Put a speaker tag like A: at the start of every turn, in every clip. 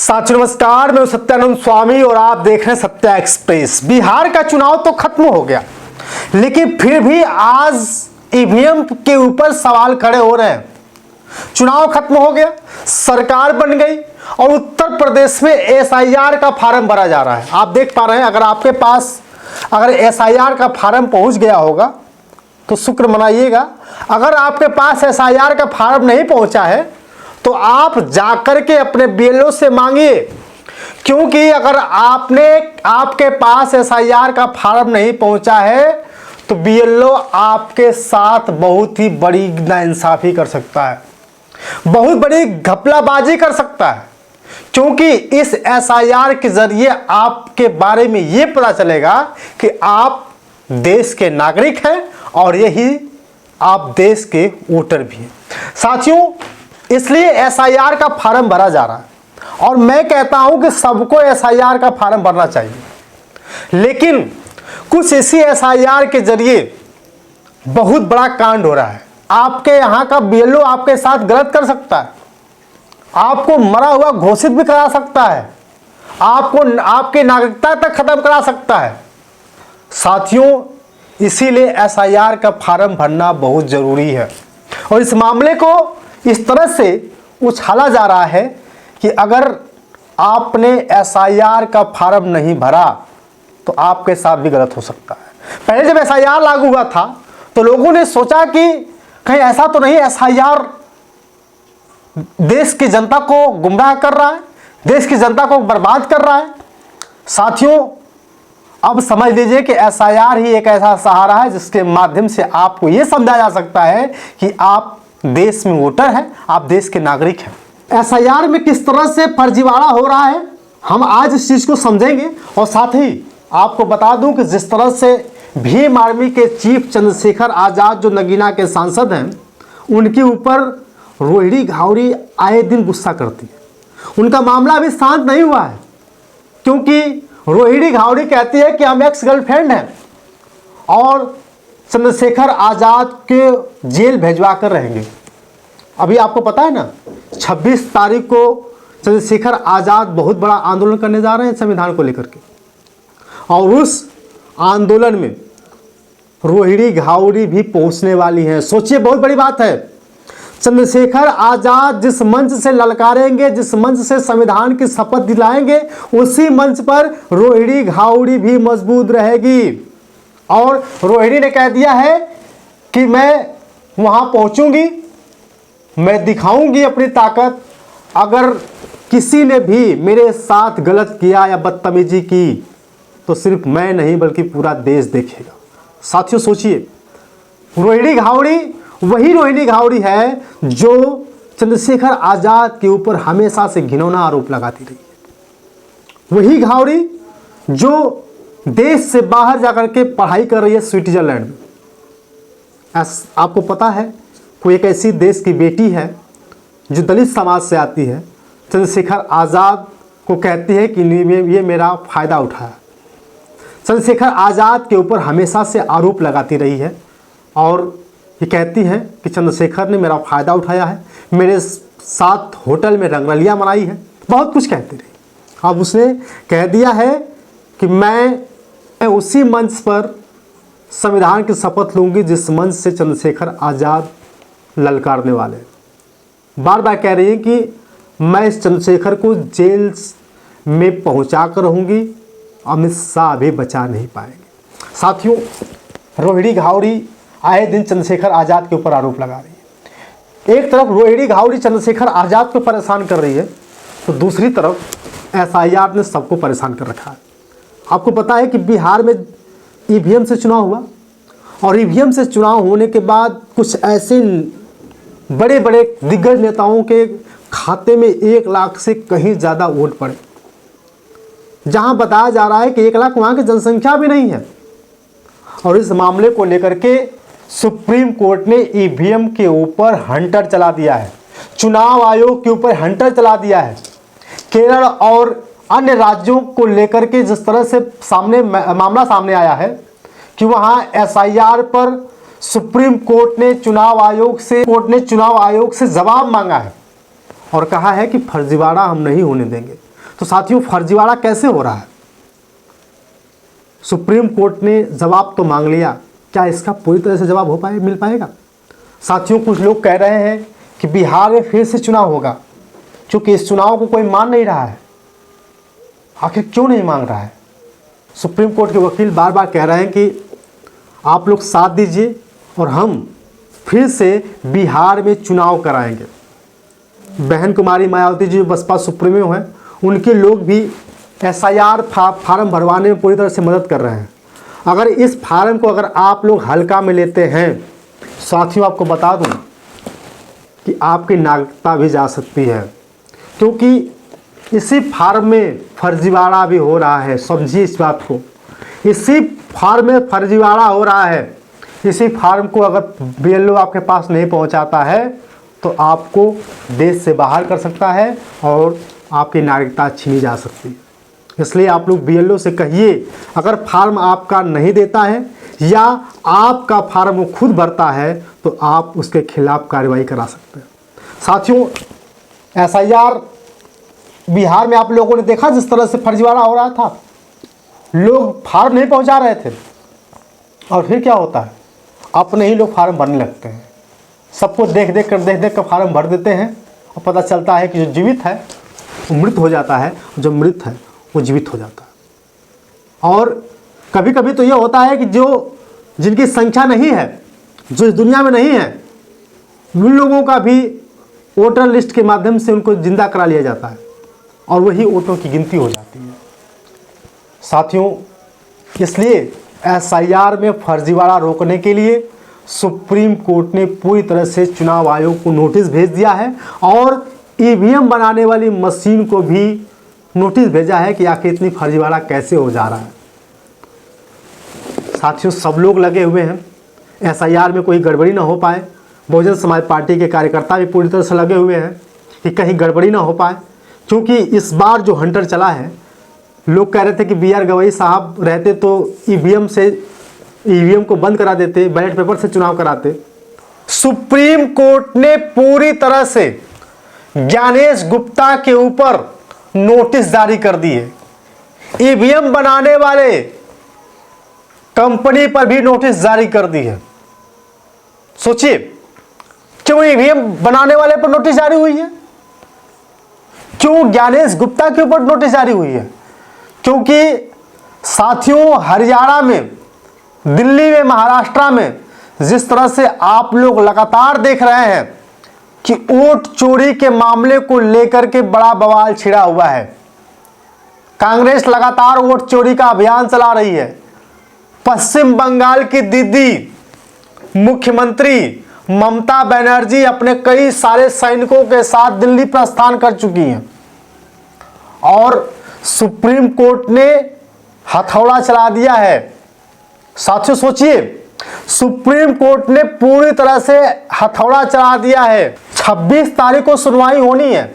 A: साथियों नमस्कार, मैं सत्यानंद स्वामी और आप देख रहे हैं सत्या एक्सप्रेस। बिहार का चुनाव तो खत्म हो गया, लेकिन फिर भी आज ईवीएम के ऊपर सवाल खड़े हो रहे हैं। चुनाव खत्म हो गया, सरकार बन गई और उत्तर प्रदेश में एसआईआर का फार्म भरा जा रहा है। आप देख पा रहे हैं, अगर आपके पास एसआईआर का फार्म पहुंच गया होगा तो शुक्र मनाइएगा। अगर आपके पास एसआईआर का फार्म नहीं पहुंचा है तो आप जाकर के अपने बीएलओ से मांगिए, क्योंकि अगर आपके पास एसआईआर का फार्म नहीं पहुंचा है तो बीएलओ आपके साथ बहुत ही बड़ी नाइंसाफी कर सकता है, बहुत बड़ी घपलाबाजी कर सकता है। क्योंकि इस एसआईआर के जरिए आपके बारे में यह पता चलेगा कि आप देश के नागरिक हैं और यही आप देश के वोटर भी हैं। साथियों, इसलिए एसआईआर का फार्म भरा जा रहा है और मैं कहता हूं कि सबको एसआईआर का फार्म भरना चाहिए, लेकिन कुछ इसी एसआईआर के जरिए बहुत बड़ा कांड हो रहा है। आपके यहां का बीएलओ आपके साथ गलत कर सकता है, आपको मरा हुआ घोषित भी करा सकता है, आपको आपकी नागरिकता तक खत्म करा सकता है। साथियों, इसीलिए एसआईआर का फार्म भरना बहुत जरूरी है और इस मामले को इस तरह से उछाला जा रहा है कि अगर आपने एसआईआर का फार्म नहीं भरा तो आपके साथ भी गलत हो सकता है। पहले जब एसआईआर लागू हुआ था तो लोगों ने सोचा कि कहीं ऐसा तो नहीं एसआईआर देश की जनता को गुमराह कर रहा है, देश की जनता को बर्बाद कर रहा है। साथियों, अब समझ लीजिए कि एसआईआर ही एक ऐसा सहारा है जिसके माध्यम से आपको यह समझा जा सकता है कि आप देश में वोटर हैं, आप देश के नागरिक हैं। एसआईआर में किस तरह से फर्जीवाड़ा हो रहा है हम आज इस चीज को समझेंगे और साथ ही आपको बता दूं कि जिस तरह से भीम आर्मी के चीफ चंद्रशेखर आजाद जो नगीना के सांसद हैं, उनके ऊपर रोहिणी घावरी आए दिन गुस्सा करती है। उनका मामला अभी शांत नहीं हुआ है, क्योंकि रोहिणी घावरी कहती है कि हम एक्स गर्लफ्रेंड हैं और चंद्रशेखर आजाद के जेल भेजवा कर रहेंगे। अभी आपको पता है ना, 26 तारीख को चंद्रशेखर आजाद बहुत बड़ा आंदोलन करने जा रहे हैं संविधान को लेकर के, और उस आंदोलन में रोहिणी घावरी भी पहुंचने वाली हैं। सोचिए, बहुत बड़ी बात है। चंद्रशेखर आजाद जिस मंच से ललकारेंगे, जिस मंच से संविधान की शपथ दिलाएंगे, उसी मंच पर रोहिणी घावरी भी मजबूत रहेगी। और रोहिणी ने कह दिया है कि मैं वहां पहुंचूंगी, मैं दिखाऊंगी अपनी ताकत। अगर किसी ने भी मेरे साथ गलत किया या बदतमीजी की तो सिर्फ मैं नहीं बल्कि पूरा देश देखेगा। साथियों, सोचिए, रोहिणी घावरी वही रोहिणी घावरी है जो चंद्रशेखर आजाद के ऊपर हमेशा से घिनौना आरोप लगाती रही है। वही घावरी जो देश से बाहर जाकर के पढ़ाई कर रही है स्विट्जरलैंड में। आपको पता है, कोई एक ऐसी देश की बेटी है जो दलित समाज से आती है, चंद्रशेखर आजाद को कहती है कि ये मेरा फायदा उठाया। चंद्रशेखर आजाद के ऊपर हमेशा से आरोप लगाती रही है और ये कहती है कि चंद्रशेखर ने मेरा फायदा उठाया है, मेरे साथ होटल में रंगरलियां मनाई है, बहुत कुछ कहती रही। अब उसने कह दिया है कि मैं उसी मंच पर संविधान की शपथ लूंगी जिस मंच से चंद्रशेखर आजाद ललकारने वाले। बार बार कह रही है कि मैं इस चंद्रशेखर को जेल में पहुंचा कर रहूंगी, अमित शाह भी बचा नहीं पाएंगे। साथियों, रोहिणी घावरी आए दिन चंद्रशेखर आजाद के ऊपर आरोप लगा रही है। एक तरफ रोहिणी घावरी चंद्रशेखर आजाद को परेशान कर रही है तो दूसरी तरफ एसआईआर ने सबको परेशान कर रखा है। आपको पता है कि बिहार में ईवीएम से चुनाव हुआ और ईवीएम से चुनाव होने के बाद कुछ ऐसे बड़े बड़े दिग्गज नेताओं के खाते में 1 लाख से कहीं ज़्यादा वोट पड़े, जहां बताया जा रहा है कि 1 लाख वहां की जनसंख्या भी नहीं है। और इस मामले को लेकर के सुप्रीम कोर्ट ने ईवीएम के ऊपर हंटर चला दिया है, चुनाव आयोग के ऊपर हंटर चला दिया है। केरल और अन्य राज्यों को लेकर के जिस तरह से मामला सामने आया है कि वहां एसआईआर पर सुप्रीम कोर्ट ने चुनाव आयोग से जवाब मांगा है और कहा है कि फर्जीवाड़ा हम नहीं होने देंगे। तो साथियों फर्जीवाड़ा कैसे हो रहा है? सुप्रीम कोर्ट ने जवाब तो मांग लिया, क्या इसका पूरी तरह से जवाब मिल पाएगा? साथियों कुछ लोग कह रहे हैं कि बिहार में फिर से चुनाव होगा, क्योंकि इस चुनाव को कोई मान नहीं रहा है। आखिर क्यों नहीं मांग रहा है? सुप्रीम कोर्ट के वकील बार बार कह रहे हैं कि आप लोग साथ दीजिए और हम फिर से बिहार में चुनाव कराएंगे। बहन कुमारी मायावती जी जो बसपा सुप्रीमो हैं, उनके लोग भी SIR फार्म भरवाने में पूरी तरह से मदद कर रहे हैं। अगर इस फार्म को अगर आप लोग हल्का में लेते हैं, साथियों आपको बता दूं कि आपकी नागरिकता भी जा सकती है, क्योंकि इसी फार्म में फर्जीवाड़ा भी हो रहा है। समझिए इस बात को, इसी फार्म में फर्जीवाड़ा हो रहा है। इसी फार्म को अगर BLO आपके पास नहीं पहुंचाता है तो आपको देश से बाहर कर सकता है और आपकी नागरिकता छीनी जा सकती है। इसलिए आप लोग BLO से कहिए, अगर फार्म आपका नहीं देता है या आपका फार्म वो खुद भरता है तो आप उसके खिलाफ कार्रवाई करा सकते हैं। साथियों SIR बिहार में आप लोगों ने देखा जिस तरह से फर्जीवाड़ा हो रहा था, लोग फार्म नहीं पहुंचा रहे थे और फिर क्या होता है, अपने ही लोग फार्म भरने लगते हैं। सबको देख देख कर फार्म भर देते हैं और पता चलता है कि जो जीवित है वो मृत हो जाता है, जो मृत है वो जीवित हो जाता है। और कभी कभी तो ये होता है कि जो जिनकी संख्या नहीं है, जो इस दुनिया में नहीं है, उन लोगों का भी वोटर लिस्ट के माध्यम से उनको जिंदा करा लिया जाता है और वही वोटों की गिनती हो जाती है। साथियों इसलिए SIR में फर्जीवाड़ा रोकने के लिए सुप्रीम कोर्ट ने पूरी तरह से चुनाव आयोग को नोटिस भेज दिया है और EVM बनाने वाली मशीन को भी नोटिस भेजा है कि आखिर इतनी फर्जीवाड़ा कैसे हो जा रहा है। साथियों सब लोग लगे हुए हैं SIR में कोई गड़बड़ी ना हो पाए। बहुजन समाज पार्टी के कार्यकर्ता भी पूरी तरह से लगे हुए हैं कि कहीं गड़बड़ी ना हो पाए, क्योंकि इस बार जो हंटर चला है, लोग कह रहे थे कि BR गवई साहब रहते तो EVM को बंद करा देते, बैलेट पेपर से चुनाव कराते। सुप्रीम कोर्ट ने पूरी तरह से ज्ञानेश गुप्ता के ऊपर नोटिस जारी कर दी है। EVM बनाने वाले कंपनी पर भी नोटिस जारी कर दी है। सोचिए क्यों EVM बनाने वाले पर नोटिस जारी हुई है, क्यों ज्ञानेश गुप्ता के ऊपर नोटिस जारी हुई है? क्योंकि साथियों हरियाणा में, दिल्ली में, महाराष्ट्र में जिस तरह से आप लोग लगातार देख रहे हैं कि वोट चोरी के मामले को लेकर के बड़ा बवाल छिड़ा हुआ है। कांग्रेस लगातार वोट चोरी का अभियान चला रही है। पश्चिम बंगाल की दीदी मुख्यमंत्री ममता बनर्जी अपने कई सारे सैनिकों के साथ दिल्ली प्रस्थान कर चुकी हैं और सुप्रीम कोर्ट ने हथौड़ा चला दिया है। साथियों सोचिए, सुप्रीम कोर्ट ने पूरी तरह से हथौड़ा चला दिया है। 26 तारीख को सुनवाई होनी है,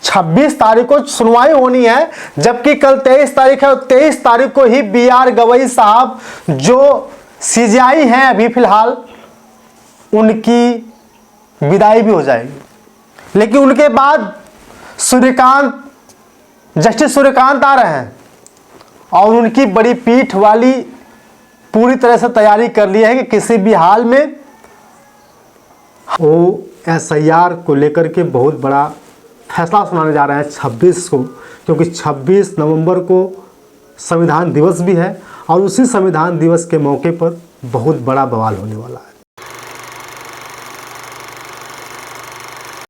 A: 26 तारीख को सुनवाई होनी है, जबकि कल 23 तारीख है और 23 तारीख को ही BR गवई साहब जो CJI हैं अभी फिलहाल, उनकी विदाई भी हो जाएगी। लेकिन उनके बाद जस्टिस सूर्यकांत आ रहे हैं और उनकी बड़ी पीठ वाली पूरी तरह से तैयारी कर ली है कि किसी भी हाल में वो SIR को लेकर के बहुत बड़ा फैसला सुनाने जा रहे हैं 26 को, क्योंकि 26 नवंबर को संविधान दिवस भी है और उसी संविधान दिवस के मौके पर बहुत बड़ा बवाल होने वाला है।